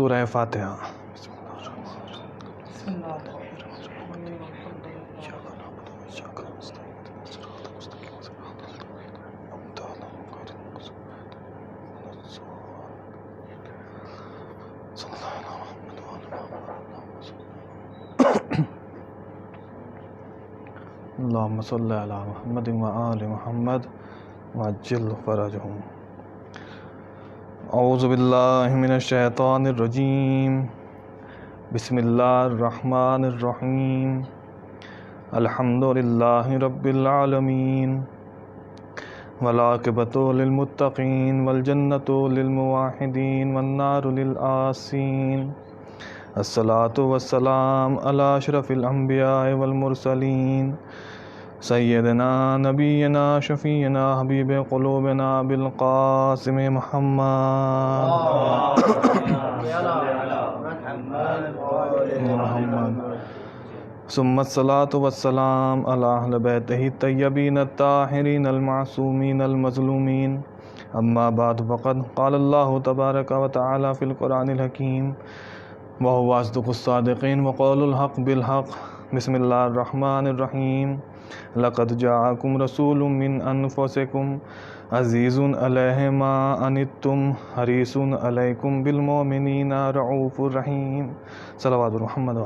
سورہ فاتحہ۔ اللہم صلی علی محمد وآل محمد وعجل فرجہم۔ اعوذ باللہ من الشیطان الرجیم، بسم اللہ الرحمن الرحیم، الحمد للہ رب العالمین، والعاقبۃ للمتقین، والجنۃ للموحدین، والنار للعاصین۔ الصلاۃ والسلام علی اشرف الانبیاء والمرسلین، سیدنا نبینا شفیعنا حبیب قلوبنا بالقاسم محمد ثم الصلاۃ والسلام علی اہل بیتہ الطیبین الطاہرین المعصومین المظلومین، اما بعد فقد قال اللہ تبارک و تعالی فی القرآن الحکیم، وهو اصدق الصادقین وقول الحق بالحق۔ بسم اللہ الرحمن الرحیم، لقد جاءکم رسول من انفسکم عزیز علیہ ما عنتم حریص علیکم بالمؤمنین رؤوف الرحیم۔ صلوات محمد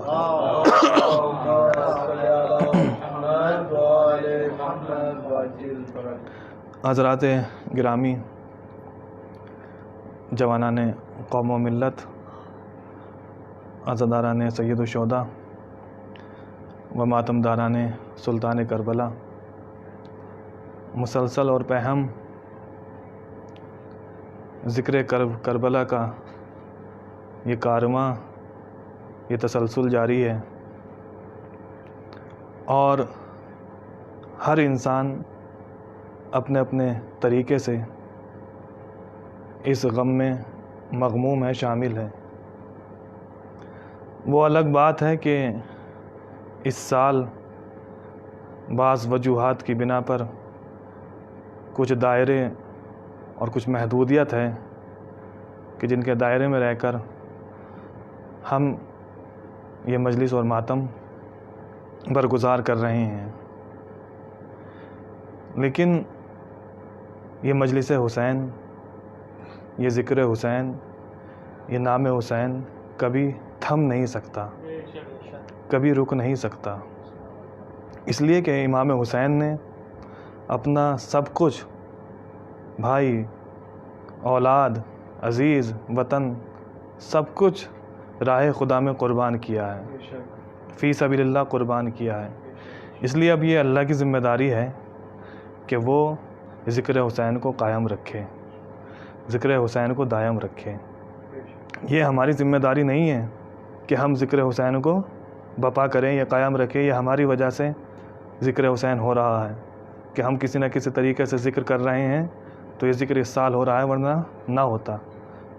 حضرات گرامی، جوانان قوم و ملت، عزاداران سید الشہداء و ماتم داران سلطان کربلا، مسلسل اور پہم ذکر کربلا کا یہ کارواں، یہ تسلسل جاری ہے، اور ہر انسان اپنے اپنے طریقے سے اس غم میں مغموم ہے، شامل ہے۔ وہ الگ بات ہے کہ اس سال بعض وجوہات کی بنا پر کچھ دائرے اور کچھ محدودیت ہے کہ جن کے دائرے میں رہ کر ہم یہ مجلس اور ماتم برگزار کر رہے ہیں، لیکن یہ مجلس حسین، یہ ذکر حسین، یہ نام حسین کبھی تھم نہیں سکتا، کبھی رک نہیں سکتا، اس لیے کہ امام حسین نے اپنا سب کچھ، بھائی، اولاد، عزیز، وطن، سب کچھ راہ خدا میں قربان کیا ہے، فی سبیل اللہ قربان کیا ہے۔ اس لیے اب یہ اللہ کی ذمہ داری ہے کہ وہ ذکر حسین کو قائم رکھے، ذکر حسین کو دائم رکھے۔ یہ ہماری ذمہ داری نہیں ہے کہ ہم ذکر حسین کو بپا کریں یا قائم رکھیں، یہ ہماری وجہ سے ذکر حسین ہو رہا ہے کہ ہم کسی نہ کسی طریقے سے ذکر کر رہے ہیں تو یہ ذکر اس سال ہو رہا ہے، ورنہ نہ ہوتا۔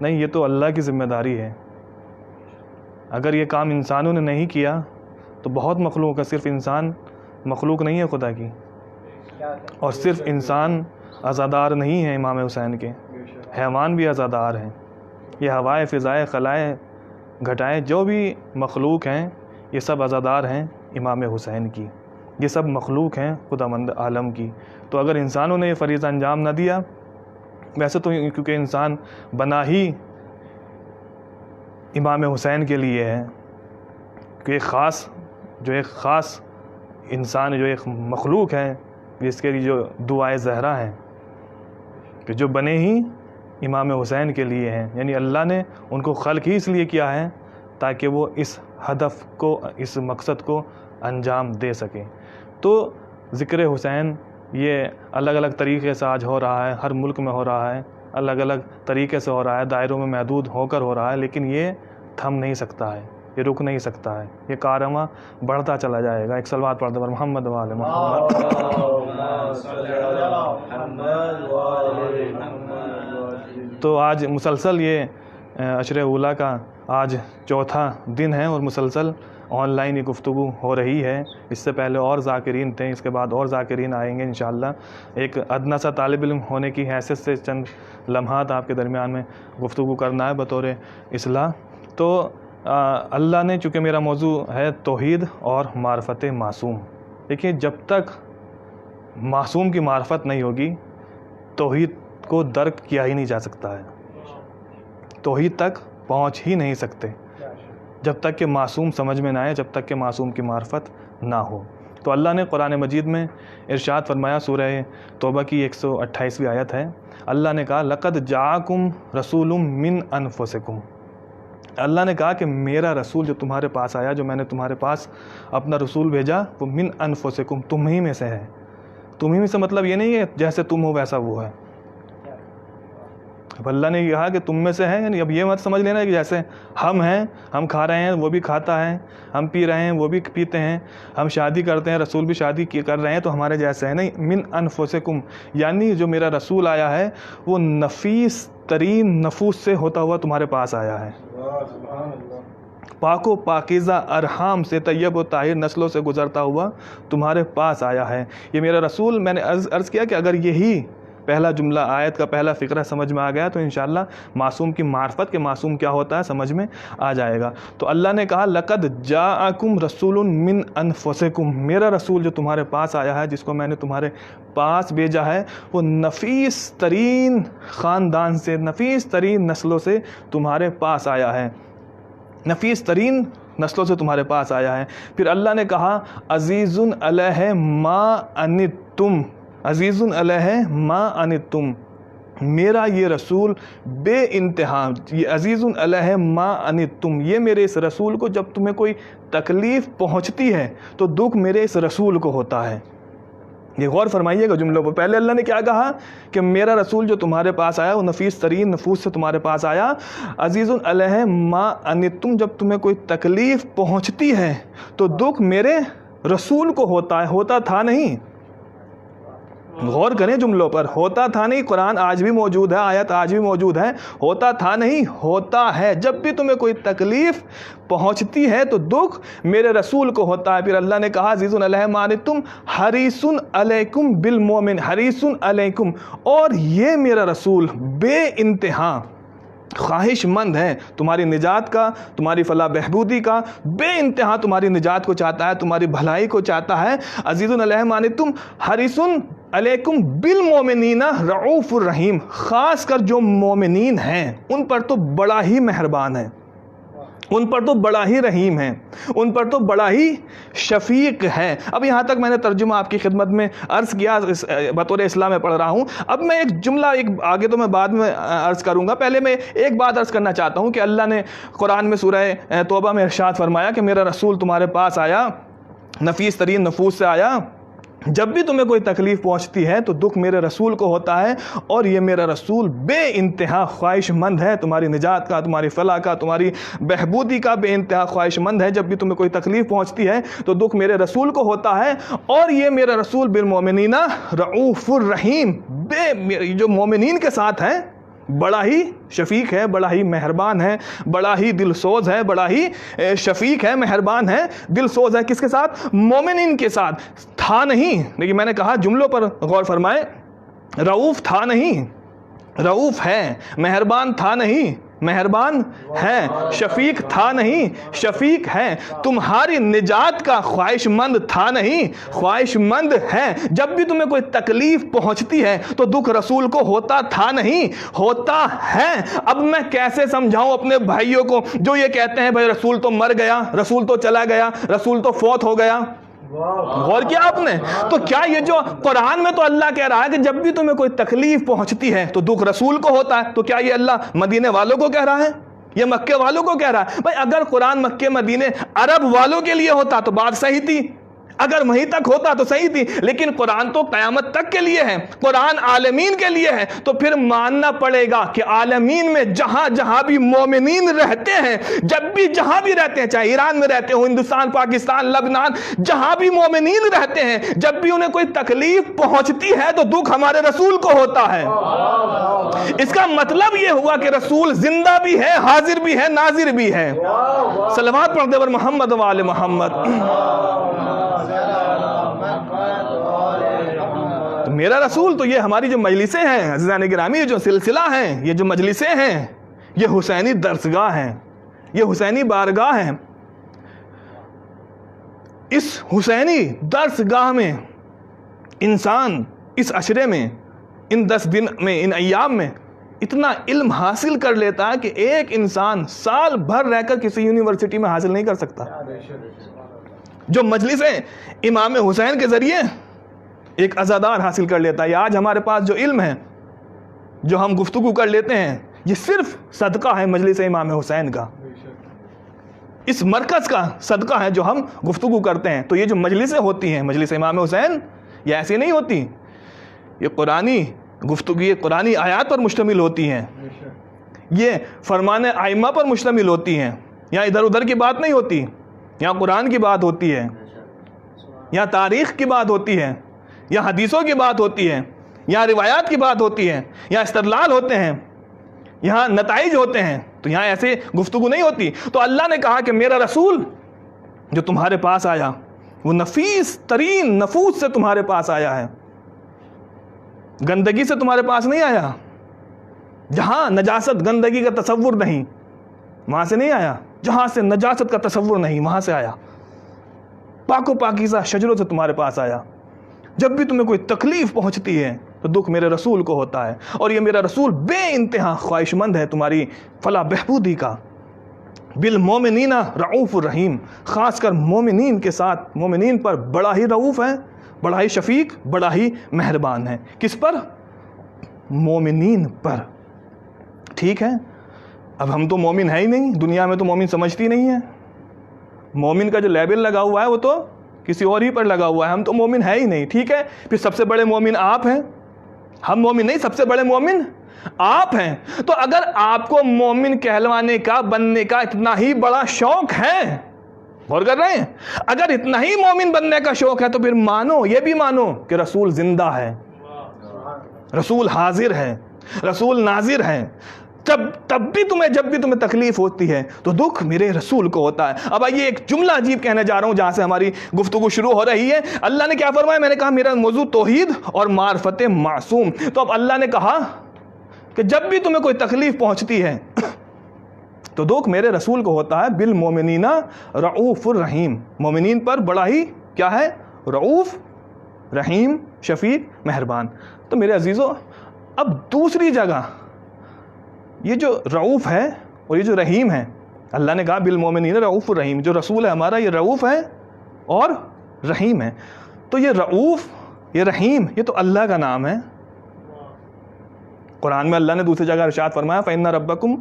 نہیں، یہ تو اللہ کی ذمہ داری ہے۔ اگر یہ کام انسانوں نے نہیں کیا تو بہت مخلوق ہے، صرف انسان مخلوق نہیں ہے خدا کی، اور صرف انسان عزادار نہیں ہیں امام حسین کے، حیوان بھی عزادار ہیں۔ یہ ہوائے، فضائے، خلائے، گھٹائیں، جو بھی مخلوق ہیں، یہ سب عزادار ہیں امام حسین کی، یہ سب مخلوق ہیں خداوند عالم کی۔ تو اگر انسانوں نے یہ فریضہ انجام نہ دیا، ویسے تو کیونکہ انسان بنا ہی امام حسین کے لیے ہے، کہ ایک خاص انسان، جو ایک مخلوق ہے، جس کے لیے جو دعائے زہرا ہیں، کہ جو بنے ہی امام حسین کے لیے ہیں، یعنی اللہ نے ان کو خلق ہی اس لیے کیا ہے تاکہ وہ اس ہدف کو، اس مقصد کو انجام دے سکیں۔ تو ذکر حسین یہ الگ الگ طریقے سے آج ہو رہا ہے، ہر ملک میں ہو رہا ہے، الگ الگ طریقے سے ہو رہا ہے، دائروں میں محدود ہو کر ہو رہا ہے، لیکن یہ تھم نہیں سکتا ہے، یہ رک نہیں سکتا ہے، یہ کارواں بڑھتا چلا جائے گا۔ ایک صلوات پڑھ دو پر محمد وآل محمد۔ تو آج مسلسل یہ عشر اولیٰ کا آج چوتھا دن ہے، اور مسلسل آن لائن یہ گفتگو ہو رہی ہے۔ اس سے پہلے اور ذاکرین تھے، اس کے بعد اور ذاکرین آئیں گے انشاءاللہ۔ ایک ادنیٰ سا طالب علم ہونے کی حیثیت سے چند لمحات آپ کے درمیان میں گفتگو کرنا ہے بطور اصلاح۔ تو اللہ نے، چونکہ میرا موضوع ہے توحید اور معرفت معصوم، دیکھیے جب تک معصوم کی معرفت نہیں ہوگی توحید کو درک کیا ہی نہیں جا سکتا ہے، توحید تک پہنچ ہی نہیں سکتے جب تک کہ معصوم سمجھ میں نہ آئے، جب تک کہ معصوم کی معرفت نہ ہو۔ تو اللہ نے قرآن مجید میں ارشاد فرمایا، سورہ توبہ کی 128ویں آیت ہے، اللہ نے کہا لقد جاءکم رسول من انفسکم، اللہ نے کہا کہ میرا رسول جو تمہارے پاس آیا، جو میں نے تمہارے پاس اپنا رسول بھیجا، وہ من انفسکم، تم ہی میں سے ہے۔ تم ہی میں سے مطلب یہ نہیں ہے جیسے تم ہو ویسا وہ ہے، اب اللہ نے کہا کہ تم میں سے ہے، یعنی اب یہ مت سمجھ لینا کہ جیسے ہم ہیں، ہم کھا رہے ہیں وہ بھی کھاتا ہے، ہم پی رہے ہیں وہ بھی پیتے ہیں، ہم شادی کرتے ہیں رسول بھی شادی کر رہے ہیں تو ہمارے جیسے ہیں، نہیں، من انفسکم، یعنی جو میرا رسول آیا ہے وہ نفیس ترین نفوس سے ہوتا ہوا تمہارے پاس آیا ہے، پاک و پاکیزہ ارحام سے، طیب و طاہر نسلوں سے گزرتا ہوا تمہارے پاس آیا ہے یہ میرا رسول۔ میں نے عرض کیا کہ اگر یہی پہلا جملہ آیت کا پہلا فقرہ سمجھ میں آ گیا تو انشاءاللہ معصوم کی معرفت کہ معصوم کیا ہوتا ہے سمجھ میں آ جائے گا۔ تو اللہ نے کہا لقد جاءکم رسول من انفسکم، میرا رسول جو تمہارے پاس آیا ہے، جس کو میں نے تمہارے پاس بھیجا ہے، وہ نفیس ترین خاندان سے، نفیس ترین نسلوں سے تمہارے پاس آیا ہے، نفیس ترین نسلوں سے تمہارے پاس آیا ہے۔ پھر اللہ نے کہا عزیز علیہ ما عنتم، عزیز علیہ ما عنتم، میرا یہ رسول بے انتہا، یہ عزیز علیہ ما عنتم، یہ میرے اس رسول کو جب تمہیں کوئی تکلیف پہنچتی ہے تو دکھ میرے اس رسول کو ہوتا ہے۔ یہ غور فرمائیے گا جملوں پر، پہلے اللہ نے کیا کہا کہ میرا رسول جو تمہارے پاس آیا وہ نفیس ترین نفوس سے تمہارے پاس آیا، عزیز علیہ ما عنتم، جب تمہیں کوئی تکلیف پہنچتی ہے تو دکھ میرے رسول کو ہوتا ہے، ہوتا تھا نہیں، غور کریں جملوں پر، ہوتا تھا نہیں، قرآن آج بھی موجود ہے، آیت آج بھی موجود ہے، ہوتا تھا نہیں، ہوتا ہے، جب بھی تمہیں کوئی تکلیف پہنچتی ہے تو دکھ میرے رسول کو ہوتا ہے۔ پھر اللہ نے کہا عزیز علیہ ما عنتم حریص علیکم بالمؤمن، حریص علیکم، اور یہ میرا رسول بے انتہا خواہش مند ہے تمہاری نجات کا، تمہاری فلاح بہبودی کا، بے انتہا تمہاری نجات کو چاہتا ہے، تمہاری بھلائی کو چاہتا ہے۔ عزیز علیہ ما عنتم حریص علیکم بالمؤمنین رعوف الرحیم، خاص کر جو مومنین ہیں ان پر تو بڑا ہی مہربان ہے، ان پر تو بڑا ہی رحیم ہے، ان پر تو بڑا ہی شفیق ہے۔ اب یہاں تک میں نے ترجمہ آپ کی خدمت میں عرض کیا، بطور اسلام میں پڑھ رہا ہوں۔ اب میں ایک جملہ آگے تو میں بعد میں عرض کروں گا، پہلے میں ایک بات عرض کرنا چاہتا ہوں کہ اللہ نے قرآن میں سورہ توبہ میں ارشاد فرمایا کہ میرا رسول تمہارے پاس آیا، نفیس ترین نفوس سے آیا، جب بھی تمہیں کوئی تکلیف پہنچتی ہے تو دکھ میرے رسول کو ہوتا ہے، اور یہ میرا رسول بے انتہا خواہش مند ہے تمہاری نجات کا، تمہاری فلاح کا، تمہاری بہبودی کا، بے انتہا خواہش مند ہے۔ جب بھی تمہیں کوئی تکلیف پہنچتی ہے تو دکھ میرے رسول کو ہوتا ہے، اور یہ میرا رسول بالمؤمنین رعوف الرحیم، جو مومنین کے ساتھ ہے بڑا ہی شفیق ہے، بڑا ہی مہربان ہے، بڑا ہی دل سوز ہے، بڑا ہی شفیق ہے، مہربان ہے، دل سوز ہے۔ کس کے ساتھ؟ مومنین کے ساتھ۔ تھا نہیں، لیکن میں نے کہا جملوں پر غور فرمائے، رعوف تھا نہیں، رعوف ہے، مہربان تھا نہیں، مہربان ہے، شفیق تھا نہیں، شفیق ہے، تمہاری نجات کا خواہش مند تھا نہیں، خواہش مند ہے۔ جب بھی تمہیں کوئی تکلیف پہنچتی ہے تو دکھ رسول کو ہوتا تھا نہیں، ہوتا ہے۔ اب میں کیسے سمجھاؤں اپنے بھائیوں کو جو یہ کہتے ہیں بھائی رسول تو مر گیا، رسول تو چلا گیا، رسول تو فوت ہو گیا؟ غور کیا آپ نے؟ تو کیا یہ جو قرآن میں تو اللہ کہہ رہا ہے کہ جب بھی تمہیں کوئی تکلیف پہنچتی ہے تو دکھ رسول کو ہوتا ہے، تو کیا یہ اللہ مدینے والوں کو کہہ رہا ہے؟ یہ مکے والوں کو کہہ رہا ہے؟ بھائی اگر قرآن مکے مدینے عرب والوں کے لیے ہوتا تو بات صحیح تھی، اگر وہیں تک ہوتا تو صحیح تھی، لیکن قرآن تو قیامت تک کے لیے ہے، قرآن عالمین کے لیے ہے، تو پھر ماننا پڑے گا کہ عالمین میں جہاں جہاں بھی مومنین رہتے ہیں، جب بھی جہاں بھی رہتے ہیں، چاہے ایران میں رہتے ہوں، ہندوستان، پاکستان، لبنان، جہاں بھی مومنین رہتے ہیں، جب بھی انہیں کوئی تکلیف پہنچتی ہے تو دکھ ہمارے رسول کو ہوتا ہے۔ اس کا مطلب یہ ہوا کہ رسول زندہ بھی ہے، حاضر بھی ہے، ناظر بھی ہے۔ صلوات پڑھتے پر محمد و آل محمد۔ تو میرا رسول تو یہ ہماری جو مجلسیں ہیں عزیزان گرامی، جو سلسلہ ہیں، یہ جو مجلسیں ہیں، یہ حسینی درسگاہ ہیں، یہ حسینی بارگاہ ہے. اس حسینی درس گاہ میں انسان اس عشرے میں، ان 10 دن میں، ان ایام میں اتنا علم حاصل کر لیتا ہے کہ ایک انسان سال بھر رہ کر کسی یونیورسٹی میں حاصل نہیں کر سکتا. جو مجلسیں امام حسین کے ذریعے ایک عزادار حاصل کر لیتا ہے. آج ہمارے پاس جو علم ہے، جو ہم گفتگو کر لیتے ہیں، یہ صرف صدقہ ہے مجلس امام حسین کا، اس مرکز کا صدقہ ہے جو ہم گفتگو کرتے ہیں. تو یہ جو مجلسیں ہوتی ہیں مجلس امام حسین، یہ ایسی نہیں ہوتی، یہ قرآنی گفتگو، یہ قرآنی آیات پر مشتمل ہوتی ہیں، یہ فرمان ائمہ پر مشتمل ہوتی ہیں. یہاں ادھر ادھر کی بات نہیں ہوتی، یہاں قرآن کی بات ہوتی ہے، یہاں تاریخ کی بات ہوتی ہے، یہاں حدیثوں کی بات ہوتی ہے، یہاں روایات کی بات ہوتی ہے، یہاں استدلال ہوتے ہیں، یہاں نتائج ہوتے ہیں. تو یہاں ایسے گفتگو نہیں ہوتی. تو اللہ نے کہا کہ میرا رسول جو تمہارے پاس آیا وہ نفیس ترین نفوس سے تمہارے پاس آیا ہے، گندگی سے تمہارے پاس نہیں آیا. جہاں نجاست گندگی کا تصور نہیں وہاں سے نہیں آیا، جہاں سے نجاست کا تصور نہیں وہاں سے آیا. پاک و پاکیزہ شجروں سے تمہارے پاس آیا. جب بھی تمہیں کوئی تکلیف پہنچتی ہے تو دکھ میرے رسول کو ہوتا ہے، اور یہ میرا رسول بے انتہا خواہش مند ہے تمہاری فلاح بہبودی کا. بالمومنین رعوف الرحیم، خاص کر مومنین کے ساتھ، مومنین پر بڑا ہی رعوف ہے، بڑا ہی شفیق، بڑا ہی مہربان ہے. کس پر؟ مومنین پر. ٹھیک ہے، اب ہم تو مومن ہے ہی نہیں، دنیا میں تو مومن سمجھتی نہیں ہے. مومن کا جو لیبل لگا ہوا ہے وہ تو کسی اور ہی پر لگا ہوا ہے، ہم تو مومن ہے ہی نہیں. ٹھیک ہے، پھر سب سے بڑے مومن آپ ہیں، ہم مومن نہیں، سب سے بڑے مومن آپ ہیں. تو اگر آپ کو مومن کہلوانے کا، بننے کا اتنا ہی بڑا شوق ہے، غور کر رہے ہیں، اگر اتنا ہی مومن بننے کا شوق ہے تو پھر مانو، یہ بھی مانو کہ رسول زندہ ہے، رسول حاضر ہے، رسول ناظر ہے. جب بھی تمہیں تکلیف ہوتی ہے تو دکھ میرے رسول کو ہوتا ہے. اب آئیے ایک جملہ عجیب کہنے جا رہا ہوں جہاں سے ہماری گفتگو شروع ہو رہی ہے. اللہ نے کیا فرمایا؟ میں نے کہا میرا موضوع توحید اور معرفت معصوم. تو اب اللہ نے کہا کہ جب بھی تمہیں کوئی تکلیف پہنچتی ہے تو دکھ میرے رسول کو ہوتا ہے. بالمومنین رعوف الرحیم، مومنین پر بڑا ہی کیا ہے؟ رعوف، رحیم، شفیق، مہربان. تو میرے عزیزو، اب دوسری جگہ یہ جو رعوف ہے اور یہ جو رحیم ہے، اللہ نے کہا بالمومنین رعوف الرحیم، جو رسول ہے ہمارا یہ رعوف ہے اور رحیم ہے. تو یہ رعوف، یہ رحیم، یہ تو اللہ کا نام ہے. قرآن میں اللہ نے دوسری جگہ ارشاد فرمایا فَإِنَّ رَبَّكُمْ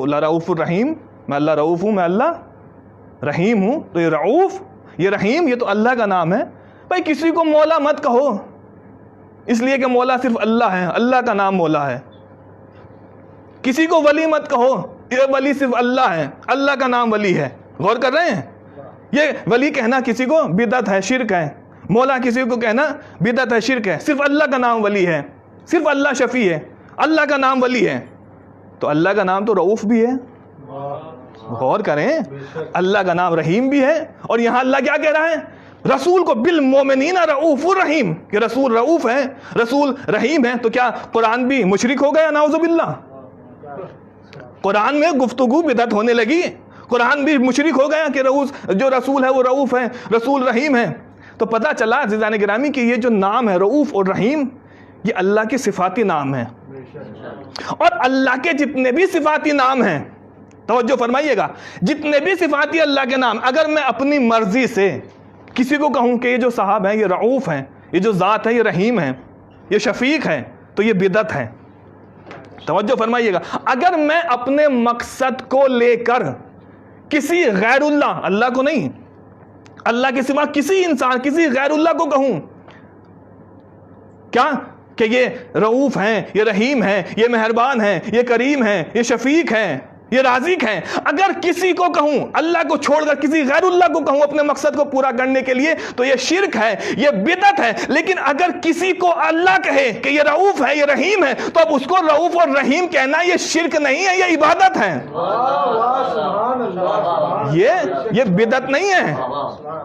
لَرَؤُوفٌ الرحیم، میں اللہ رعوف ہوں، میں اللہ رحیم ہوں. تو یہ رعوف، یہ رحیم، یہ تو اللہ کا نام ہے. بھائی کسی کو مولا مت کہو اس لیے کہ مولا صرف اللہ ہے، اللہ کا نام مولا ہے. کسی کو ولی مت کہو، یہ ولی صرف اللہ ہے، اللہ کا نام ولی ہے. غور کر رہے ہیں، یہ ولی کہنا کسی کو بدعت ہے، شرک ہے. مولا کسی کو کہنا بدعت ہے، شرک ہے. صرف اللہ کا نام ولی ہے، صرف اللہ شفیع ہے، اللہ کا نام ولی ہے. تو اللہ کا نام تو رعوف بھی ہے. غور کریں، اللہ کا نام رحیم بھی ہے. اور یہاں اللہ کیا کہہ رہا ہے؟ رسول کو بالمومنین رعوف الرحیم، کہ رسول رعوف ہے، رسول رحیم ہے. تو کیا قرآن بھی مشرک ہو گیا؟ نعوذ باللہ. قرآن میں گفتگو بدعت ہونے لگی، قرآن بھی مشرک ہو گیا کہ جو رسول ہے وہ رعوف ہے، رسول رحیم ہے. تو پتہ چلا عزیزان گرامی کہ یہ جو نام ہے رعوف اور رحیم، یہ اللہ کے صفاتی نام ہیں. اور اللہ کے جتنے بھی صفاتی نام ہیں، توجہ فرمائیے گا، جتنے بھی صفاتی اللہ کے نام، اگر میں اپنی مرضی سے کسی کو کہوں کہ یہ جو صاحب ہیں یہ رعوف ہیں، یہ جو ذات ہے یہ رحیم ہے، یہ شفیق ہے، تو یہ بدعت ہے. توجہ فرمائیے گا. اگر میں اپنے مقصد کو لے کر کسی غیر اللہ، اللہ کو نہیں، اللہ کے سوا کسی انسان، کسی غیر اللہ کو کہوں کیا کہ یہ رعوف ہیں، یہ رحیم ہیں، یہ مہربان ہیں، یہ کریم ہیں، یہ شفیق ہیں، یہ رازق ہیں، اگر کسی کو کہوں، اللہ کو چھوڑ کر کسی غیر اللہ کو کہوں اپنے مقصد کو پورا کرنے کے لیے، تو یہ شرک ہے، یہ بدعت ہے. لیکن اگر کسی کو اللہ کہے کہ یہ رعوف ہے، یہ رحیم ہے، تو اب اس کو رعوف اور رحیم کہنا یہ شرک نہیں ہے، یہ عبادت ہے. یہ بدعت نہیں ہے،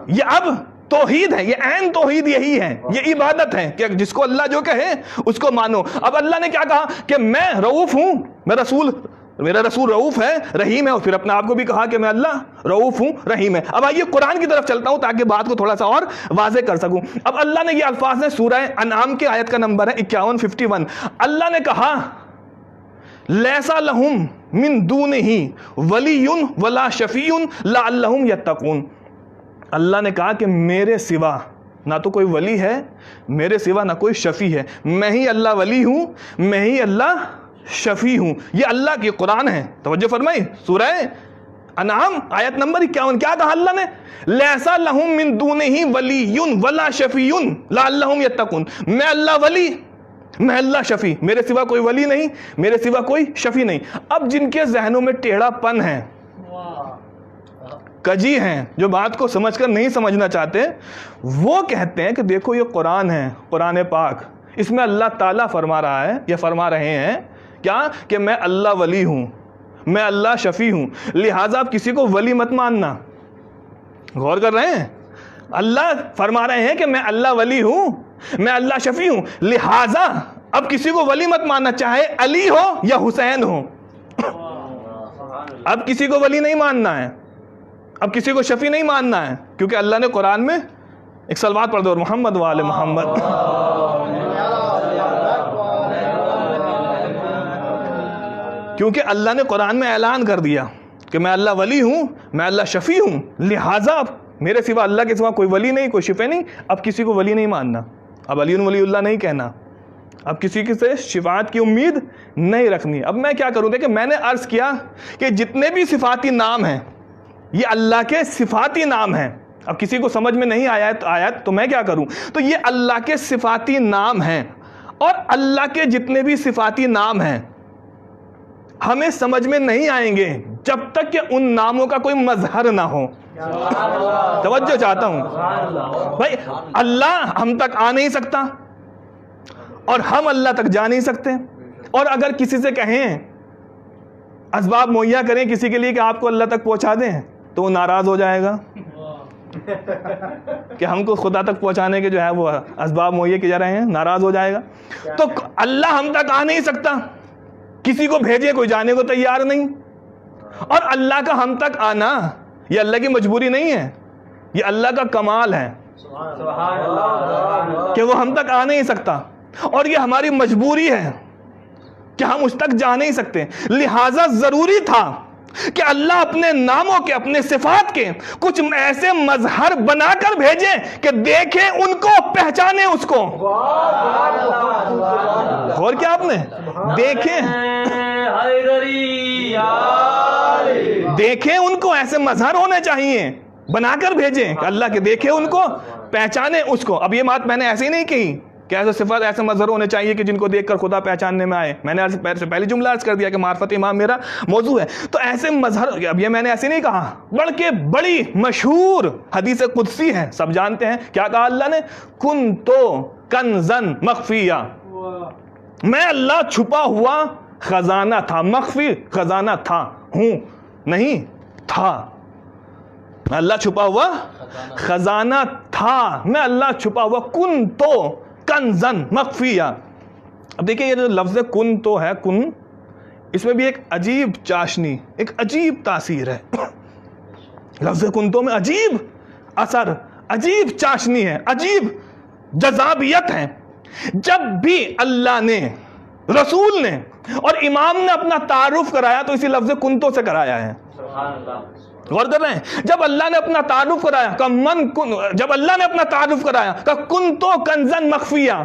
یہ اب توحید ہے، یہ عین توحید یہی ہے، یہ عبادت ہے کہ جس کو اللہ جو کہے اس کو مانو. اب اللہ نے کیا کہا کہ میں رعوف ہوں، میں رسول میرا رسول رؤوف ہے رحیم ہے، اور پھر اپنے آپ کو بھی کہا کہ میں اللہ رؤوف ہوں رحیم ہے۔ اب آئیے قرآن کی طرف چلتا ہوں تاکہ بات کو تھوڑا سا اور واضح کر سکوں۔ اب اللہ نے یہ الفاظ ہیں، سورہ انعام کی آیت کا نمبر ہے 51 اللہ نے کہا لیسا لہم من دونہ ولی ولا شفیع لعلہم یتقون، اللہ نے کہا کہ میرے سوا نہ تو کوئی ولی ہے، میرے سوا نہ کوئی شفیع ہے، میں ہی اللہ ولی ہوں، میں ہی اللہ شفیع ہوں۔ یہ اللہ کی قرآن ہے، توجہ فرمائی، سورہ انعام آیت نمبر 51، کیا کہا اللہ نے؟ لیسا لہم من دونہ ولی ولا شفیع لعلہم یتقون، میں اللہ ولی، میں اللہ شفیع، میرے سوا کوئی ولی نہیں، میرے سوا کوئی شفیع نہیں۔ اب جن کے ذہنوں میں ٹیڑھا پن ہے، کجی ہیں، جو بات کو سمجھ کر نہیں سمجھنا چاہتے، وہ کہتے ہیں کہ دیکھو یہ قرآن ہے، قرآن پاک، اس میں اللہ تعالیٰ فرما رہا ہے یا فرما رہے ہیں کیا کہ میں اللہ ولی ہوں، میں اللہ شفیع ہوں، لہٰذا آپ کسی کو ولی مت ماننا۔ غور کر رہے ہیں؟ اللہ فرما رہے ہیں کہ میں اللہ ولی ہوں، میں اللہ شفیع ہوں، لہٰذا اب کسی کو ولی مت ماننا، چاہے علی ہو یا حسین ہو، اب کسی کو ولی نہیں ماننا ہے، اب کسی کو شفیع نہیں ماننا ہے، کیونکہ اللہ نے قرآن میں ایک صلوات پڑھ دو، اور محمد وآل محمد، کیونکہ اللہ نے قرآن میں اعلان کر دیا کہ میں اللہ ولی ہوں، میں اللہ شفیع ہوں، لہٰذا اب میرے سوا اللہ کے سوا کوئی ولی نہیں، کوئی شفیع نہیں، اب کسی کو ولی نہیں ماننا، اب علی ولی اللہ نہیں کہنا، اب کسی سے شفاعت کی امید نہیں رکھنی۔ اب میں کیا کروں؟ دیکھیں میں نے عرض کیا کہ جتنے بھی صفاتی نام ہیں یہ اللہ کے صفاتی نام ہیں۔ اب کسی کو سمجھ میں نہیں آیا تو میں کیا کروں؟ تو یہ اللہ کے صفاتی نام ہیں، اور اللہ کے جتنے بھی صفاتی نام ہیں ہمیں سمجھ میں نہیں آئیں گے جب تک کہ ان ناموں کا کوئی مظہر نہ ہو۔ توجہ چاہتا ہوں بھائی، اللہ ہم تک آ نہیں سکتا اور ہم اللہ تک جا نہیں سکتے، اور اگر کسی سے کہیں اسباب مہیا کریں کسی کے لیے کہ آپ کو اللہ تک پہنچا دیں تو وہ ناراض ہو جائے گا کہ ہم کو خدا تک پہنچانے کے جو ہے وہ اسباب مہیا کیے جا رہے ہیں، ناراض ہو جائے گا۔ تو اللہ ہم تک آ نہیں سکتا، کسی کو بھیجے کوئی جانے کو تیار نہیں، اور اللہ کا ہم تک آنا یہ اللہ کی مجبوری نہیں ہے، یہ اللہ کا کمال ہے کہ وہ ہم تک آ نہیں سکتا، اور یہ ہماری مجبوری ہے کہ ہم اس تک جا نہیں سکتے۔ لہٰذا ضروری تھا کہ اللہ اپنے ناموں کے، اپنے صفات کے کچھ ایسے مظہر بنا کر بھیجیں کہ دیکھیں ان کو، پہچانے اس کو۔ اور کیا آپ نے دیکھیں ان کو، ایسے مظہر ہونے چاہیے، بنا کر بھیجیں کہ اللہ کے دیکھیں ان کو، پہچانے اس کو۔ اب یہ بات میں نے ایسے ہی نہیں کہی کہ ایسے صفات ایسے مظہر ہونے چاہیے کہ جن کو دیکھ کر خدا پہچاننے میں آئے، میں نے پہلی جملہ عرض کر دیا کہ معرفت امام میرا موضوع ہے، تو ایسے مظہر، اب یہ میں نے ایسے نہیں کہا، بلکہ بڑی مشہور حدیث قدسی ہے، سب جانتے ہیں، کیا کہا اللہ نے؟ کنتو کنزن مخفیہ، میں اللہ چھپا ہوا خزانہ تھا، مخفی خزانہ تھا، ہوں نہیں تھا، میں اللہ چھپا ہوا خزانہ تھا، میں اللہ چھپا ہوا، کنتو کنزن مخفیہ۔ اب دیکھیں یہ جو لفظ کن تو ہے، کن، اس میں بھی ایک عجیب چاشنی، ایک عجیب تاثیر ہے، لفظ کن تو میں عجیب اثر، عجیب چاشنی ہے، عجیب جذابیت ہے۔ جب بھی اللہ نے، رسول نے اور امام نے اپنا تعارف کرایا تو اسی لفظ کنتو سے کرایا ہے۔ غور کر رہے ہیں؟ جب اللہ نے اپنا تعارف کرایا کہ جب اللہ نے اپنا تعارف کرایا کہ کنتو کنزن مخفیہ،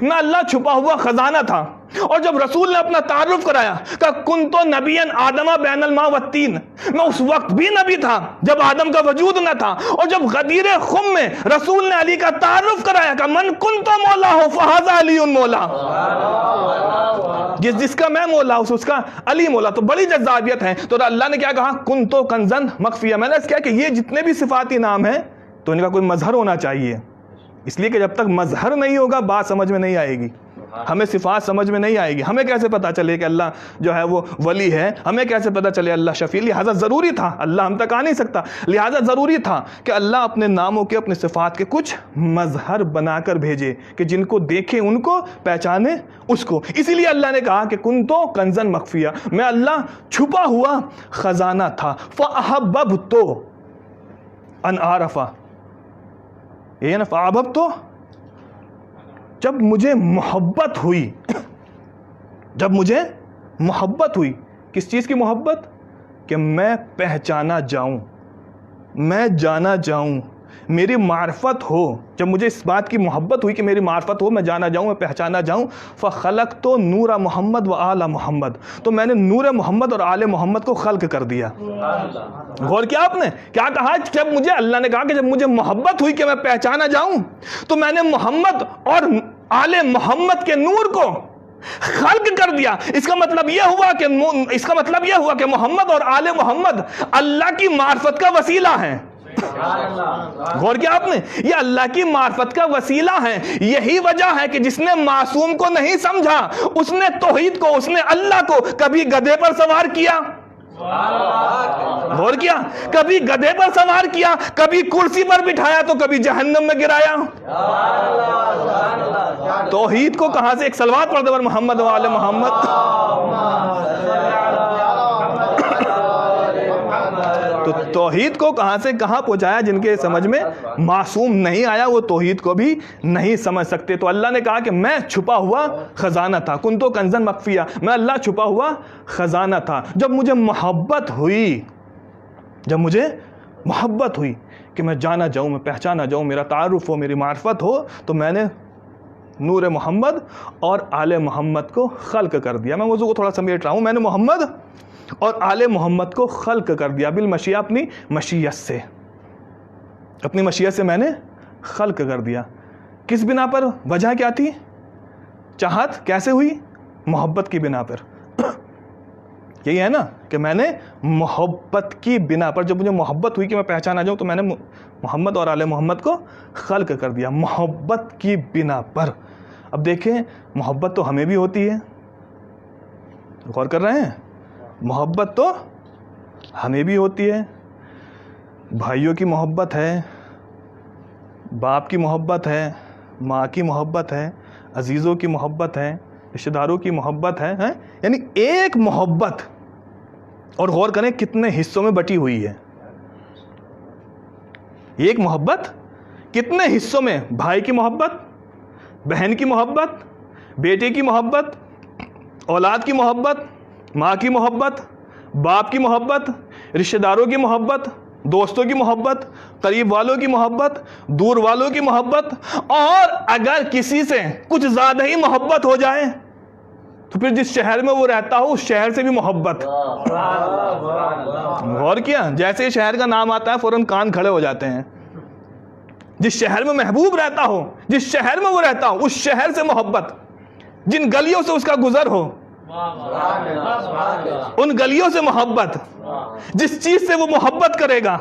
میں اللہ چھپا ہوا خزانہ تھا، اور جب رسول نے اپنا تعارف کرایا کہ کنتو نبیا آدم بین الماء والتین، میں اس وقت بھی نبی تھا جب آدم کا وجود نہ تھا، اور جب غدیر خم میں رسول نے علی کا تعارف کرایا کہ من کنتو مولا ہو فہذا علی مولا، جس کا میں مولا ہوں اس کا علی مولا، تو بڑی جذابیت ہے۔ تو اللہ نے کیا کہا؟ کنتو کنزن مخفیہ۔ میں نے اس کیا کہ یہ جتنے بھی صفاتی نام ہیں تو ان کا کوئی مظہر ہونا چاہیے، اس لیے کہ جب تک مظہر نہیں ہوگا بات سمجھ میں نہیں آئے گی۔ ہمیں صفات سمجھ میں نہیں آئے گی. ہمیں کیسے پتا چلے کہ اللہ جو ہے وہ ولی ہے؟ ہمیں کیسے پتا چلے اللہ شفیع؟ لہٰذا ضروری تھا, اللہ ہم تک آ نہیں سکتا, لہٰذا ضروری تھا کہ اللہ اپنے ناموں کے, اپنے صفات کے کچھ مظہر بنا کر بھیجے کہ جن کو دیکھیں ان کو, پہچانے اس کو. اسی لیے اللہ نے کہا کہ کنتو کنزن مخفیہ, میں اللہ چھپا ہوا خزانہ تھا. فاحببت ان اعرف, یہ نا فاحببت, جب مجھے محبت ہوئی, جب مجھے محبت ہوئی, کس چیز کی محبت؟ کہ میں پہچانا جاؤں, میں جانا جاؤں, میری معرفت ہو. جب مجھے اس بات کی محبت ہوئی کہ میری معرفت ہو, میں جانا جاؤں, میں پہچانا جاؤں. فخلقت نور محمد و آل محمد, تو میں نے نور محمد اور آل محمد کو خلق کر دیا. غور کیا آپ نے کیا کہا؟ جب مجھے اللہ نے کہا کہ جب مجھے محبت ہوئی کہ میں پہچانا جاؤں, تو میں نے محمد اور آل محمد کے نور کو خلق کر دیا. اس کا مطلب یہ ہوا کہ محمد اور آل محمد اللہ کی معرفت کا وسیلہ ہیں. غور کیا آپ نے؟ یہ اللہ کی معرفت کا وسیلہ ہے. یہی وجہ ہے کہ جس نے معصوم کو نہیں سمجھا, اس نے توحید کو, اس نے اللہ کو کبھی گدھے پر سوار کیا, غور کیا, کبھی گدھے پر سوار کیا, کبھی کرسی پر بٹھایا, تو کبھی جہنم میں گرایا. توحید کو کہاں سے, ایک صلوات پڑھ دو بر محمد و آل محمد. تو توحید کو کہاں سے کہاں پہنچایا. جن کے سمجھ میں معصوم نہیں آیا وہ توحید کو بھی نہیں سمجھ سکتے. تو اللہ نے کہا کہ میں چھپا ہوا خزانہ تھا. کنتو کنزن مخفیہ, میں اللہ چھپا ہوا خزانہ تھا. جب مجھے محبت ہوئی, جب مجھے محبت ہوئی کہ میں جانا جاؤں, میں پہچانا جاؤں, میرا تعارف ہو, میری معرفت ہو, تو میں نے نور محمد اور آل محمد کو خلق کر دیا. میں موضوع کو تھوڑا سمیٹ رہا ہوں. میں نے محمد اور آل محمد کو خلق کر دیا بالمشیہ, اپنی مشیت سے, اپنی مشیت سے میں نے خلق کر دیا. کس بنا پر؟ وجہ کیا تھی؟ چاہت کیسے ہوئی؟ محبت کی بنا پر. یہی ہے نا کہ میں نے محبت کی بنا پر, جب مجھے محبت ہوئی کہ میں پہچانا جاؤں, تو میں نے محمد اور آل محمد کو خلق کر دیا محبت کی بنا پر. اب دیکھیں, محبت تو ہمیں بھی ہوتی ہے, غور کر رہے ہیں, محبت تو ہمیں بھی ہوتی ہے. بھائیوں کی محبت ہے, باپ کی محبت ہے, ماں کی محبت ہے, عزیزوں کی محبت ہے, رشتہ داروں کی محبت ہے, یعنی ایک محبت. اور غور کریں کتنے حصوں میں بٹی ہوئی ہے ایک محبت, کتنے حصوں میں. بھائی کی محبت, بہن کی محبت, بیٹے کی محبت, اولاد کی محبت, ماں کی محبت, باپ کی محبت, رشتہ داروں کی محبت, دوستوں کی محبت, قریب والوں کی محبت, دور والوں کی محبت. اور اگر کسی سے کچھ زیادہ ہی محبت ہو جائے تو پھر جس شہر میں وہ رہتا ہو اس شہر سے بھی محبت. غور کیا, جیسے ہی شہر کا نام آتا ہے فوراً کان کھڑے ہو جاتے ہیں. جس شہر میں محبوب رہتا ہو, جس شہر میں وہ رہتا ہو اس شہر سے محبت. جن گلیوں سے اس کا گزر ہو ان گلیوں سے محبت. جس چیز سے وہ محبت کرے گا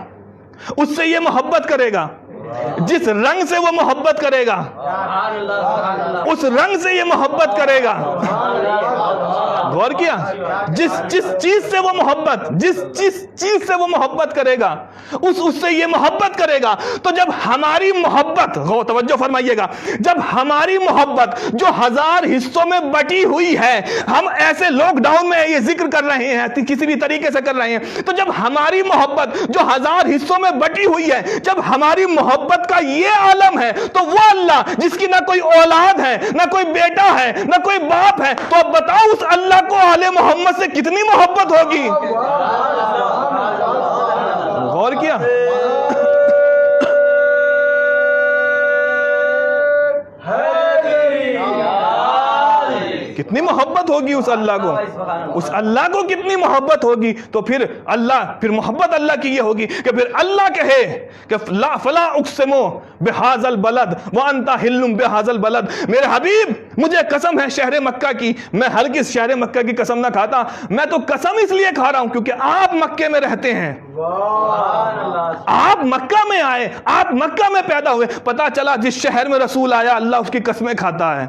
اس سے یہ محبت کرے گا. جس رنگ سے وہ محبت کرے گا اس رنگ سے یہ محبت کرے گا. غور کیا, جس چیز سے وہ محبت, جس چیز سے وہ محبت کرے گا اس سے یہ محبت کرے گا. تو جب ہماری محبت, توجہ فرمائیے گا, جب ہماری محبت جو 1000 حصوں میں بٹی ہوئی ہے, ہم ایسے لاک ڈاؤن میں یہ ذکر کر رہے ہیں, کسی بھی طریقے سے کر رہے ہیں, تو جب ہماری محبت جو 1000 حصوں میں بٹی ہوئی ہے, جب ہماری محبت کا یہ عالم ہے, تو وہ اللہ جس کی نہ کوئی اولاد ہے, نہ کوئی بیٹا ہے, نہ کوئی باپ ہے, تو اب بتاؤ اس اللہ کو آل محمد سے کتنی محبت ہوگی. غور کیا, کتنی محبت محبت ہوگی اس اللہ کو, اس اللہ کو کتنی محبت ہوگی, تو پھر محبت اللہ کی یہ ہوگی کہ پھر اللہ کہے کہ فلا اقسم بہذا البلد وانت حل بہذا البلد, میرے حبیب مجھے قسم ہے شہر مکہ کی, میں ہرگز شہر مکہ کی قسم نہ کھاتا, میں تو قسم اس لیے کھا رہا ہوں کیونکہ آپ مکے میں رہتے ہیں, آپ مکہ میں آئے, آپ مکہ میں پیدا ہوئے, پتا چلا جس شہر میں رسول آیا اللہ اس کی قسمیں کھاتا ہے,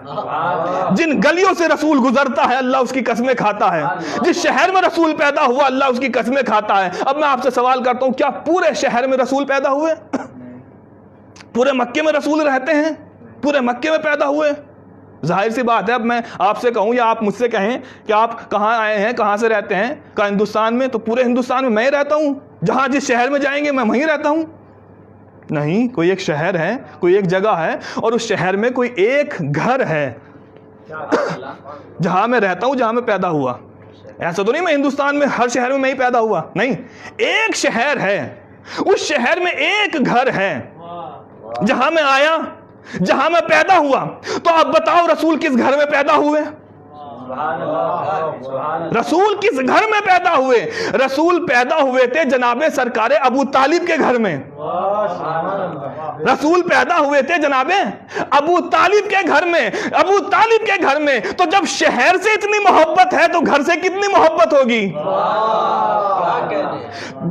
جن گلیوں سے رسول گزرتا ہے اللہ اس کی قسمیں کھاتا ہے, جس شہر میں رسول پیدا ہوا اللہ اس کی قسمیں کھاتا ہے. اب میں آپ سے سوال کرتا ہوں, کیا پورے شہر میں رسول پیدا ہوئے؟ پورے مکے میں رسول رہتے ہیں؟ پورے مکے میں پیدا ہوئے؟ ظاہر سی بات ہے. اب میں آپ سے کہوں یا آپ مجھ سے کہیں کہ آپ کہاں آئے ہیں, کہاں سے رہتے ہیں, کہاں ہندوستان میں, تو پورے ہندوستان میں میں رہتا ہوں, جہاں جس شہر میں جائیں گے میں وہیں رہتا ہوں. نہیں, کوئی ایک شہر ہے, کوئی ایک جگہ ہے, اور اس شہر میں کوئی ایک گھر ہے جہاں میں رہتا ہوں, جہاں میں پیدا ہوا. ایسا تو نہیں میں ہندوستان میں ہر شہر میں ہی پیدا ہوا, نہیں, ایک شہر ہے, اس شہر میں ایک گھر ہے جہاں میں آیا, جہاں میں پیدا ہوا. تو اب بتاؤ رسول کس گھر میں پیدا ہوئے؟ رسول کس گھر میں پیدا ہوئے؟ رسول پیدا ہوئے تھے جناب سرکار ابو طالب کے گھر میں. رسول پیدا ہوئے تھے جناب ابو طالب کے گھر میں, ابو طالب کے گھر میں. تو جب شہر سے اتنی محبت ہے تو گھر سے کتنی محبت ہوگی؟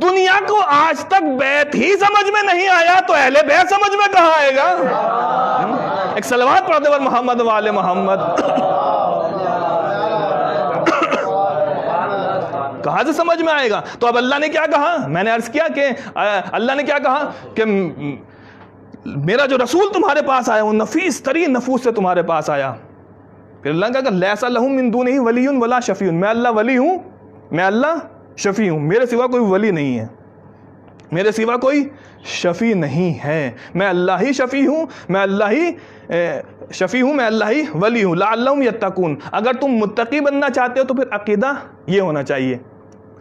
دنیا کو آج تک بیت ہی سمجھ میں نہیں آیا تو اہل بیت سمجھ میں کہاں آئے گا؟ ایک صلوات پڑھ دے محمد والے محمد. کہاں سے سمجھ میں آئے گا؟ تو اب اللہ نے کیا کہا, میں نے عرض کیا کہ اللہ نے کیا کہا کہ میرا جو رسول تمہارے پاس آیا وہ نفیس ترین نفوس سے تمہارے پاس آیا. پھر اللہ نے کہا لیسا لہم من دونہ ولی ولا شفیع, میں اللہ ولی ہوں, میں اللہ شفیع ہوں, میرے سوا کوئی ولی نہیں ہے, میرے سوا کوئی شفیع نہیں ہے, میں اللہ ہی شفیع ہوں, میں اللہ ہی شفیع ہوں, میں اللہ ہی ولی ہوں. لعلہم یتقون, اگر تم متقی بننا چاہتے ہو تو پھر عقیدہ یہ ہونا چاہیے,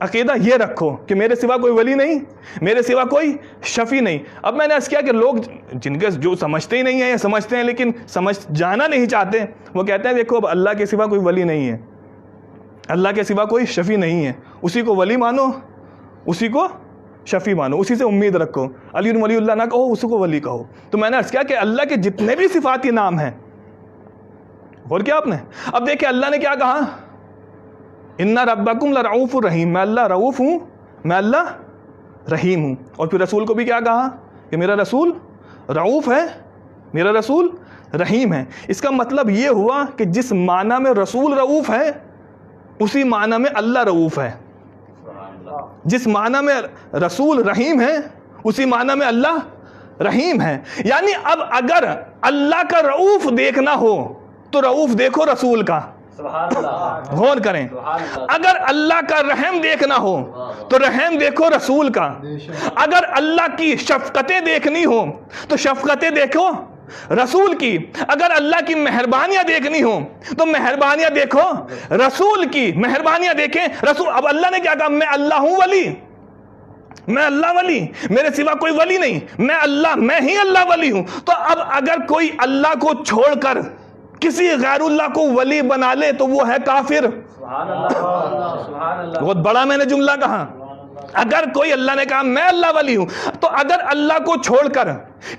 عقیدہ یہ رکھو کہ میرے سوا کوئی ولی نہیں, میرے سوا کوئی شفیع نہیں. اب میں نے عرض کیا کہ لوگ جن کے جو سمجھتے ہی نہیں ہیں, سمجھتے ہیں لیکن سمجھ جانا نہیں چاہتے, وہ کہتے ہیں دیکھو اب اللہ کے سوا کوئی ولی نہیں ہے, اللہ کے سوا کوئی شفیع نہیں ہے, اسی کو ولی مانو, اسی کو شفیع مانو, اسی سے امید رکھو, علی ولی اللہ نہ کہو, اسی کو ولی کہو. تو میں نے عرض کیا کہ اللہ کے جتنے بھی صفاتی نام ہیں, اور کیا آپ نے, اب دیکھیں اللہ نے کیا کہا, ان ربکم لرؤوف الرحیم, میں اللہ رؤوف ہوں, میں اللہ رحیم ہوں. اور پھر رسول کو بھی کیا کہا کہ میرا رسول رؤوف ہے, میرا رسول رحیم ہے. اس کا مطلب یہ ہوا کہ جس معنی میں رسول رؤوف ہے اسی معنی میں اللہ رؤوف ہے, جس معنی میں رسول رحیم ہے اسی معنی میں اللہ رحیم ہے. یعنی اب اگر اللہ کا رؤوف دیکھنا ہو تو رؤوف دیکھو رسول کا, غور کریں. اگر اللہ کا رحم دیکھنا ہو تو رحم دیکھو رسول کا. اگر اللہ کی شفقتیں دیکھنی ہو تو شفقتیں دیکھو رسول کی. اگر اللہ کی مہربانیاں دیکھنی ہو تو مہربانیاں دیکھو رسول کی, مہربانیاں دیکھیں رسول. اب اللہ نے کیا کہا, میں اللہ ہوں ولی, میں اللہ ولی, میرے سوا کوئی ولی نہیں, میں اللہ, میں ہی اللہ ولی ہوں. تو اب اگر کوئی اللہ کو چھوڑ کر کسی غیر اللہ کو ولی بنا لے تو وہ ہے کافر. بہت بڑا میں نے جملہ کہا, اگر کوئی, اللہ نے کہا میں اللہ ولی ہوں, تو اگر اللہ کو چھوڑ کر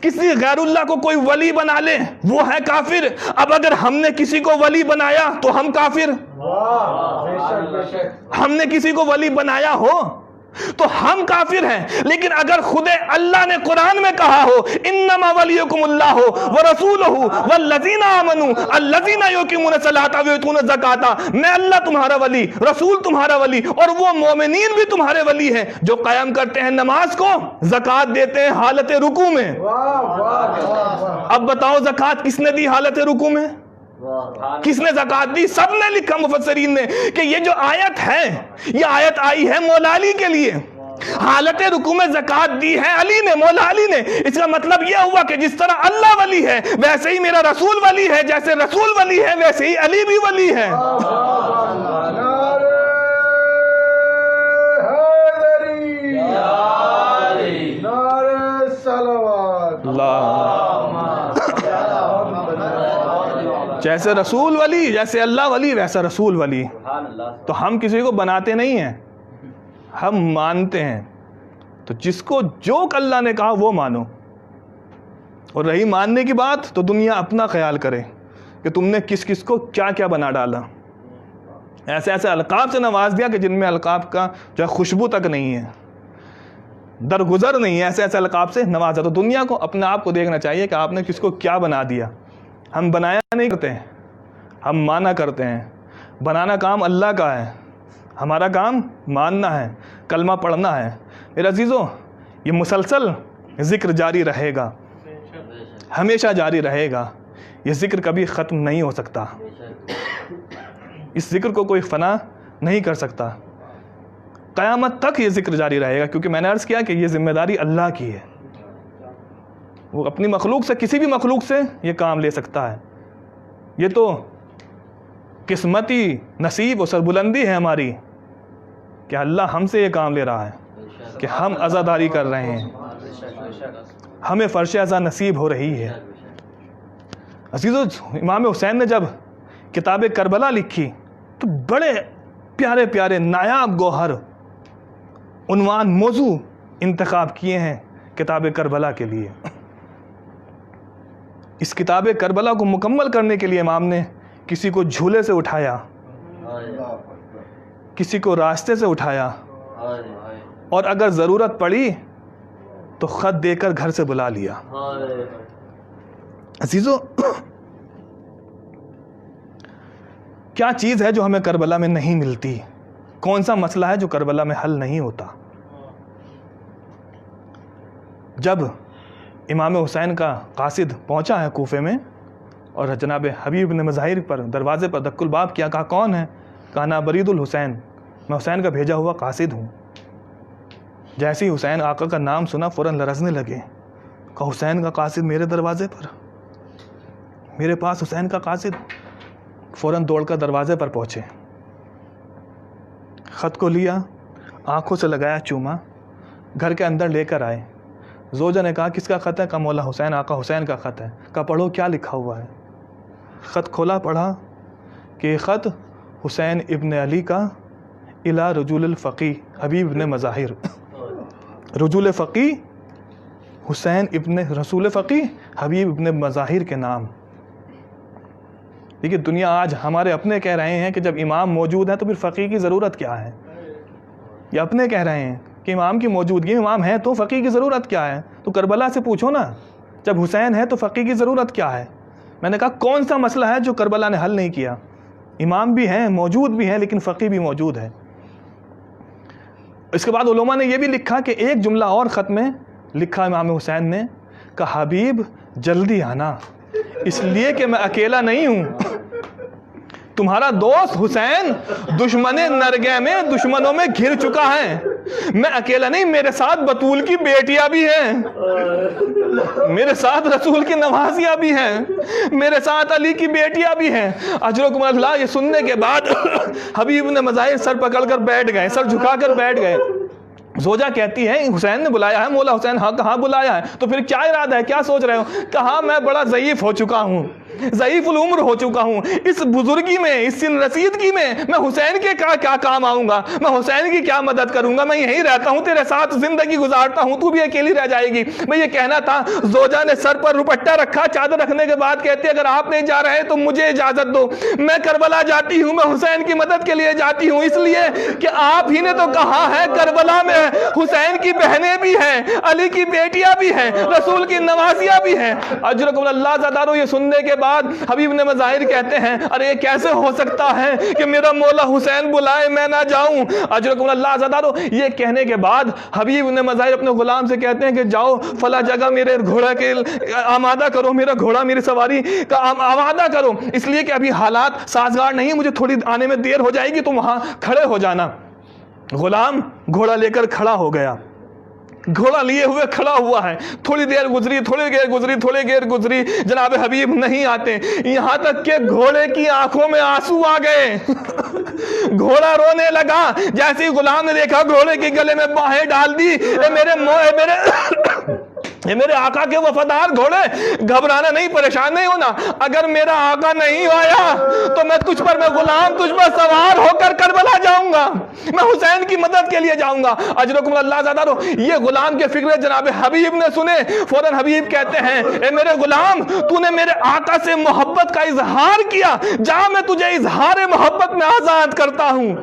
کسی غیر اللہ کو کوئی ولی بنا لے وہ ہے کافر. اب اگر ہم نے کسی کو ولی بنایا تو ہم کافر, ہم نے کسی کو ولی بنایا ہو تو ہم کافر ہیں. لیکن اگر خود اللہ نے قرآن میں کہا ہو انما ولیکم اللہ ورسولہ والذین آمنوا الذین یقیمون الصلاۃ ویؤتون الزکاۃ, میں اللہ تمہارا ولی, رسول تمہارا ولی, اور وہ مومنین بھی تمہارے ولی ہیں جو قیام کرتے ہیں نماز کو, زکوٰۃ دیتے ہیں حالت رکوع میں. اب بتاؤ زکوٰۃ کس نے دی حالت رکوع میں, کس نے زکوٰۃ دی؟ سب نے لکھا مفسرین نے کہ یہ جو آیت ہے یہ آیت آئی ہے مولا علی کے لیے, حالت رکوع میں زکوٰۃ دی ہے علی نے, مولا علی نے. اس کا مطلب یہ ہوا کہ جس طرح اللہ ولی ہے ویسے ہی میرا رسول ولی ہے, جیسے رسول ولی ہے ویسے ہی علی بھی ولی ہے. جیسے رسول ولی، جیسے اللہ ولی ویسا رسول ولی. تو ہم کسی کو بناتے نہیں ہیں، ہم مانتے ہیں. تو جس کو جو اللہ نے کہا وہ مانو. اور رہی ماننے کی بات تو دنیا اپنا خیال کرے کہ تم نے کس کس کو کیا کیا بنا ڈالا. ایسے ایسے القاب سے نواز دیا کہ جن میں القاب کا جو ہے خوشبو تک نہیں ہے، درگزر نہیں ہے. ایسے ایسے القاب سے نوازا. تو دنیا کو اپنے آپ کو دیکھنا چاہیے کہ آپ نے کس کو کیا بنا دیا. ہم بنایا نہیں کرتے ہیں، ہم مانا کرتے ہیں. بنانا کام اللہ کا ہے، ہمارا کام ماننا ہے، کلمہ پڑھنا ہے. میرے عزیزوں، یہ مسلسل ذکر جاری رہے گا، ہمیشہ جاری رہے گا. یہ ذکر کبھی ختم نہیں ہو سکتا. اس ذکر کو کوئی فنا نہیں کر سکتا. قیامت تک یہ ذکر جاری رہے گا، کیونکہ میں نے عرض کیا کہ یہ ذمہ داری اللہ کی ہے. وہ اپنی مخلوق سے، کسی بھی مخلوق سے یہ کام لے سکتا ہے. یہ تو قسمتی نصیب و سربلندی ہے ہماری کہ اللہ ہم سے یہ کام لے رہا ہے کہ ہم عزاداری کر رہے ہیں، ہمیں فرش عزا نصیب ہو رہی ہے. عزیزو، امام حسین نے جب کتاب کربلا لکھی تو بڑے پیارے پیارے نایاب گوہر عنوان موضوع انتخاب کیے ہیں کتاب کربلا کے لیے. اس کتاب کربلا کو مکمل کرنے کے لیے امام نے کسی کو جھولے سے اٹھایا، کسی کو راستے سے اٹھایا، اور اگر ضرورت پڑی تو خط دے کر گھر سے بلا لیا. عزیزو، کیا چیز ہے جو ہمیں کربلا میں نہیں ملتی؟ کون سا مسئلہ ہے جو کربلا میں حل نہیں ہوتا؟ جب امام حسین کا قاصد پہنچا ہے کوفے میں اور جناب حبیب بن مظاہر پر دروازے پر دق الباب کیا، کہا کون ہے؟ کہا نا برید الحسین، میں حسین کا بھیجا ہوا قاصد ہوں. جیسے ہی حسین آقا کا نام سنا فوراً لرزنے لگے. کہا حسین کا قاصد میرے دروازے پر، میرے پاس حسین کا قاصد. فوراً دوڑ کر دروازے پر پہنچے، خط کو لیا، آنکھوں سے لگایا چوما، گھر کے اندر لے کر آئے. زوجہ نے کہا کس کا خط ہے؟ کہا مولا حسین آقا حسین کا خط ہے. کہا پڑھو کیا لکھا ہوا ہے. خط کھولا، پڑھا کہ خط حسین ابن علی کا الی رجول الفقی حبیب ابن مظاہر. رجول فقی حسین ابن رسول فقی حبیب ابن مظاہر کے نام. دیکھیے، دنیا آج ہمارے اپنے کہہ رہے ہیں کہ جب امام موجود ہے تو پھر فقی کی ضرورت کیا ہے. یہ اپنے کہہ رہے ہیں کہ امام کی موجودگی، امام ہے تو فقی کی ضرورت کیا ہے. تو کربلا سے پوچھو نا، جب حسین ہے تو فقی کی ضرورت کیا ہے. میں نے کہا کون سا مسئلہ ہے جو کربلا نے حل نہیں کیا؟ امام بھی ہیں، موجود بھی ہیں، لیکن فقی بھی موجود ہے. اس کے بعد علماء نے یہ بھی لکھا کہ ایک جملہ اور خط میں لکھا امام حسین نے، کہا حبیب جلدی آنا، اس لیے کہ میں اکیلا نہیں ہوں. تمہارا دوست حسین دشمن نرگے میں، دشمنوں میں گھر چکا ہے. میں اکیلا نہیں، میرے ساتھ بطول کی بیٹیاں بھی ہیں، میرے ساتھ رسول کی نوازیاں بھی ہیں، میرے ساتھ علی کی بیٹیاں بھی ہیں. اجرکم اللہ. یہ سننے کے بعد حبیب نے مظاہر سر پکڑ کر بیٹھ گئے، سر جھکا کر بیٹھ گئے. زوجہ کہتی ہے حسین نے بلایا ہے. مولا حسین ہاں کہاں بلایا ہے؟ تو پھر کیا ارادہ ہے، کیا سوچ رہے ہو؟ کہا میں بڑا ضعیف ہو چکا ہوں، ضعیف العمر ہو چکا ہوں. اس بزرگی میں، اس سن رسیدگی میں حسین کے کیا کام آؤں گا؟ میں حسین کی کیا مدد کروں گا؟ میں یہیں رہتا ہوں، تیرے ساتھ زندگی گزارتا ہوں، تو بھی اکیلی رہ جائے گی. میں یہ کہنا تھا. زوجہ نے سر پر دوپٹہ رکھا، چادر رکھنے کے بعد کہتی ہے اگر آپ نہیں جا رہے تو مجھے اجازت دو، میں کربلا جاتی ہوں، میں حسین کی مدد کے لیے جاتی ہوں. اس لیے کہ آپ ہی نے تو کہا ہے کربلا میں حسین کی بہنیں بھی ہیں، علی کی بیٹیاں بھی ہیں، رسول کی نوازیاں بھی ہیں. اجرکم اللہ زادارو. یہ سننے کے بعد حبیب نے مظاہر کہتے ہیں ارے یہ کیسے ہو سکتا ہے کہ میرا مولا حسین بلائے میں نہ جاؤں. اجرکم اللہ زادارو. یہ کہنے کے بعد حبیب نے مظاہر اپنے غلام سے کہتے ہیں کہ جاؤ فلا جگہ میرے گھوڑا کے آمادہ کرو، میرا گھوڑا میری سواری کا آمادہ کرو، اس لیے کہ ابھی حالات سازگار نہیں، مجھے تھوڑی آنے میں دیر ہو جائے گی، تو وہاں کھڑے ہو جانا. غلام گھوڑا لے کر کھڑا ہو گیا، گھوڑا لیے ہوئے کھڑا ہوا ہے. تھوڑی دیر گزری، جناب حبیب نہیں آتے، یہاں تک کہ گھوڑے کی آنکھوں میں آنسو آ گئے. گھوڑا رونے لگا. جیسے ہی غلام نے دیکھا گھوڑے کے گلے میں باہیں ڈال دی. یہ میرے آقا کے وفادار گھوڑے، گھبرانا نہیں، پریشان نہیں ہونا. اگر میرا آقا نہیں آیا تو میں تجھ پر، میں غلام تجھ پر سوار ہو کر کربلا جاؤں گا، میں حسین کی مدد کے لیے جاؤں گا. اجرکم اللہ زادارو. یہ غلام کے فکرے جناب حبیب نے سنے. فوراً حبیب کہتے ہیں اے میرے غلام، تو نے میرے آقا سے محبت کا اظہار کیا، جا میں تجھے اظہار محبت میں آزاد کرتا ہوں،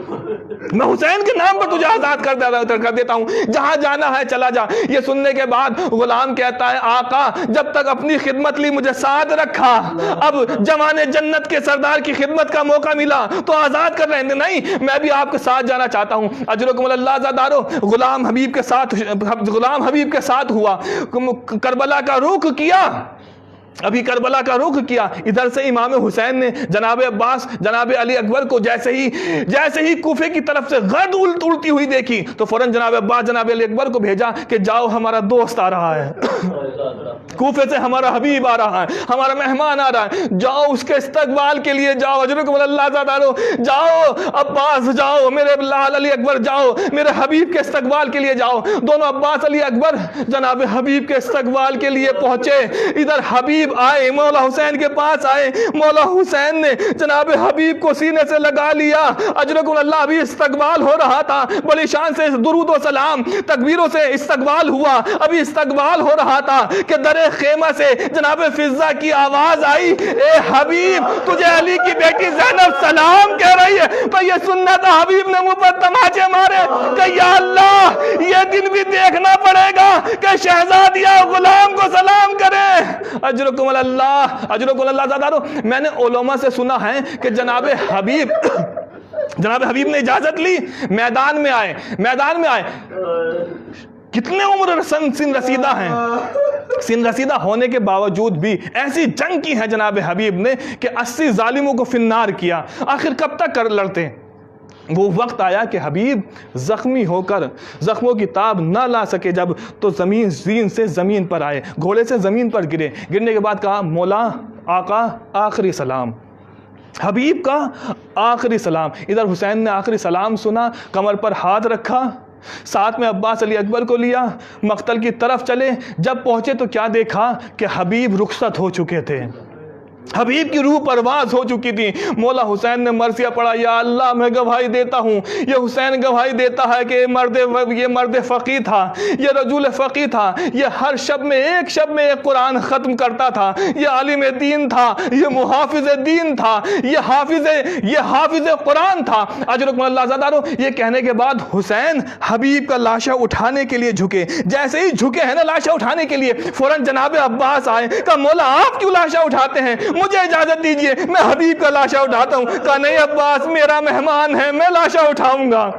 میں حسین کے نام پر تجھے آزاد کر دیتا ہوں، جہاں جانا ہے چلا جا. یہ سننے کے بعد غلام کہتا ہے آقا جب تک اپنی خدمت لی مجھے ساتھ رکھا، اب جوان جنت کے سردار کی خدمت کا موقع ملا تو آزاد کر رہے ہیں، نہیں میں بھی آپ کے ساتھ جانا چاہتا ہوں. اجرکم اللہ زادارو. غلام حبیب کے ساتھ ہوا، کربلا کا رخ کیا. ابھی کربلا کا رخ کیا، ادھر سے امام حسین نے جناب عباس، جناب علی اکبر کو جیسے ہی کوفے کی طرف سے گرد اڑتی ہوئی دیکھی تو فوراً جناب عباس جناب علی اکبر کو بھیجا کہ جاؤ ہمارا دوست آ رہا ہے، کوفے سے ہمارا حبیب آ رہا ہے، ہمارا مہمان آ رہا ہے، جاؤ اس کے استقبال کے لیے جاؤ. اجرکم اللہ زادارو. جاؤ عباس جاؤ، میرے لال علی اکبر جاؤ، میرے حبیب کے استقبال کے لیے جاؤ. دونوں عباس علی اکبر جناب حبیب کے استقبال کے لیے پہنچے. ادھر حبیب آئے، مولا حسین کے پاس آئے. مولا حسین نے جناب حبیب کو سینے سے لگا لیا. اجرکم اللہ. ابھی استقبال ہو رہا تھا، بڑی شان سے درود و سلام تکبیروں سے استقبال ہوا. ابھی استقبال ہو رہا تھا کہ در خیمہ سے جناب فضہ کی آواز آئی، اے حبیب تجھے علی کی بیٹی زینب سلام کہہ رہی ہے. تو یہ سننا تھا، حبیب نے منہ پر تماچے مارے کہ یا اللہ یہ دن بھی دیکھنا پڑے گا کہ شہزادیہ غلام کو سلام کرے. اجرکم اللہ زادارو. میں نے علماء سے سنا ہے کہ جناب حبیب نے اجازت لی، میدان میں آئے. کتنے عمر سن رسیدہ ہیں، سن رسیدہ ہونے کے باوجود بھی ایسی جنگ کی ہے جناب حبیب نے کہ 80 ظالموں کو فنار کیا. آخر کب تک کر لڑتے؟ وہ وقت آیا کہ حبیب زخمی ہو کر زخموں کی تاب نہ لا سکے جب، تو زمین پر آئے، گھوڑے سے زمین پر گرے. گرنے کے بعد کہا مولا آقا آخری سلام، حبیب کا آخری سلام. ادھر حسین نے آخری سلام سنا، کمر پر ہاتھ رکھا، ساتھ میں عباس علی اکبر کو لیا، مقتل کی طرف چلے. جب پہنچے تو کیا دیکھا کہ حبیب رخصت ہو چکے تھے، حبیب کی روح پرواز ہو چکی تھی. مولا حسین نے مرثیہ پڑھا، یا اللہ میں گواہی دیتا ہوں، یہ حسین گواہی دیتا ہے کہ یہ مرد فقی تھا، یہ رجل فقی تھا، یہ ہر شب میں ایک قرآن ختم کرتا تھا، یہ عالم دین تھا، یہ محافظ دین تھا، یہ حافظ قرآن تھا. اجرکم اللہ زادارو. یہ کہنے کے بعد حسین حبیب کا لاشا اٹھانے کے لیے جھکے. جیسے ہی جھکے ہیں نا لاشا اٹھانے کے لیے، فوراً جناب عباس آئے. کہا مولا آپ کیوں لاشا اٹھاتے ہیں؟ مجھے اجازت دیجئے میں حبیب کا لاشا اٹھاتا ہوں. کہا نہیں عباس میرا مہمان ہے، میں لاشا اٹھاؤں گا،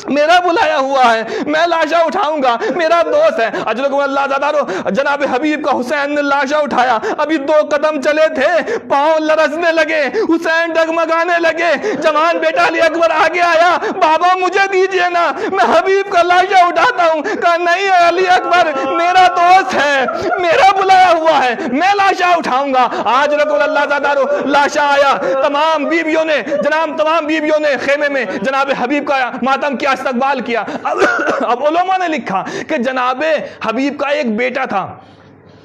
میرا بلایا ہوا ہے، میں لاشا اٹھاؤں گا، میرا دوست ہے. اجرکم اللہ زادارو. جناب حبیب کا حسین نے لاشا اٹھایا. ابھی 2 قدم چلے تھے، پاؤں لرزنے لگے، حسین ڈگمگانے لگے. جوان بیٹا علی اکبر آگے آیا، بابا مجھے دیجئے نا، میں حبیب کا لاشا اٹھاتا ہوں. کہا نہیں علی اکبر میرا دوست ہے، میرا بلایا ہوا ہے، میں لاشا اٹھاؤں گا. اجرکم اللہ زادارو. لاشا آیا، تمام بیویوں نے خیمے میں جناب حبیب کا ماتم کیا، استقبال کیا. اب علماء نے لکھا کہ جناب حبیب کا ایک بیٹا تھا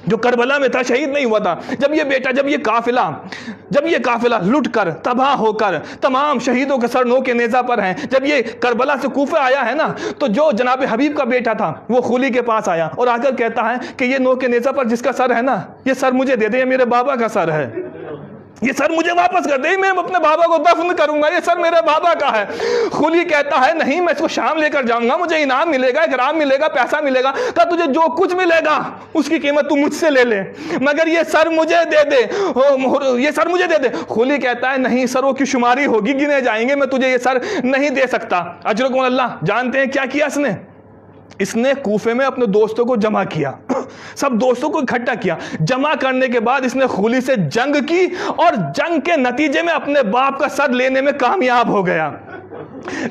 جو کربلا میں تھا، شہید نہیں ہوا تھا. جب یہ قافلہ لٹ کر تباہ ہو کر تمام شہیدوں کے سر نو کے نیزہ پر ہیں، جب یہ کربلا سے کوفہ آیا ہے نا، تو جو جناب حبیب کا بیٹا تھا وہ خلی کے پاس آیا اور آ کر کہتا ہے کہ یہ نو کے نیزہ پر جس کا سر ہے نا، یہ سر مجھے دے دے، یہ میرے بابا کا سر ہے، یہ سر مجھے واپس کر دے، میں اپنے بابا کو دفن کروں گا، یہ سر میرے بابا کا ہے. خلی کہتا ہے نہیں میں اس کو شام لے کر جاؤں گا، مجھے انعام ملے گا، اکرام ملے گا، پیسہ ملے گا. کہا تجھے جو کچھ ملے گا اس کی قیمت تو مجھ سے لے لے، مگر یہ سر مجھے دے دے، یہ سر مجھے دے دے. خلی کہتا ہے نہیں سروں کی شماری ہوگی، گنے جائیں گے، میں تجھے یہ سر نہیں دے سکتا. اجرکم اللہ. جانتے ہیں کیا کیا اس نے کوفے میں اپنے دوستوں کو جمع کیا، سب دوستوں کو اکٹھا کیا. جمع کرنے کے بعد اس نے خلی سے جنگ کی اور جنگ کے نتیجے میں اپنے باپ کا سر لینے میں کامیاب ہو گیا.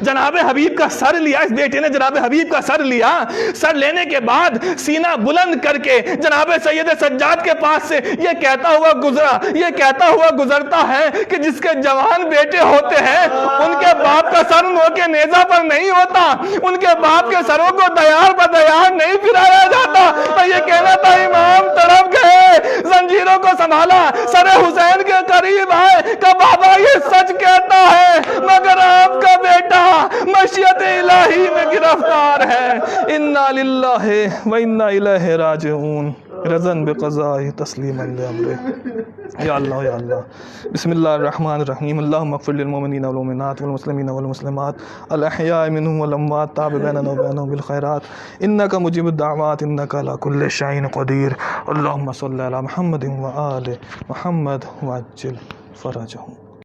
جناب حبیب کا سر لیا، اس بیٹے نے جناب حبیب کا سر لیا. سر لینے کے بعد سینہ بلند کر کے جناب سید سجاد کے پاس سے یہ کہتا ہوا گزرتا ہے کہ جس کے جوان بیٹے ہوتے ہیں ان کے باپ کا سر نو کے نیزہ پر نہیں ہوتا، ان کے باپ کے سروں کو دیار بدیار نہیں پھرایا جاتا. تو یہ کہنا تھا سنبھالا, سر حسین کے قریب آئے کہ بابا یہ سچ کہتا ہے مگر آپ کا بیٹا مشیت الہی میں گرفتار ہے. انا للہ و انا الیہ راجعون. رضن بقضاء تسلیما لامرہ. یا اللہ یا اللہ. بسم اللہ الرحمن الرحیم. اللہم اغفر للمؤمنین والمؤمنات والمسلمین والمسلمات الاحیاء منهم والاموات تاب بیننا وبینہم بالخیرات انک مجیب الدعوات انک علی کل شیء قدیر. اللہم صلی علی محمد وآل محمد وعجل فرجہم.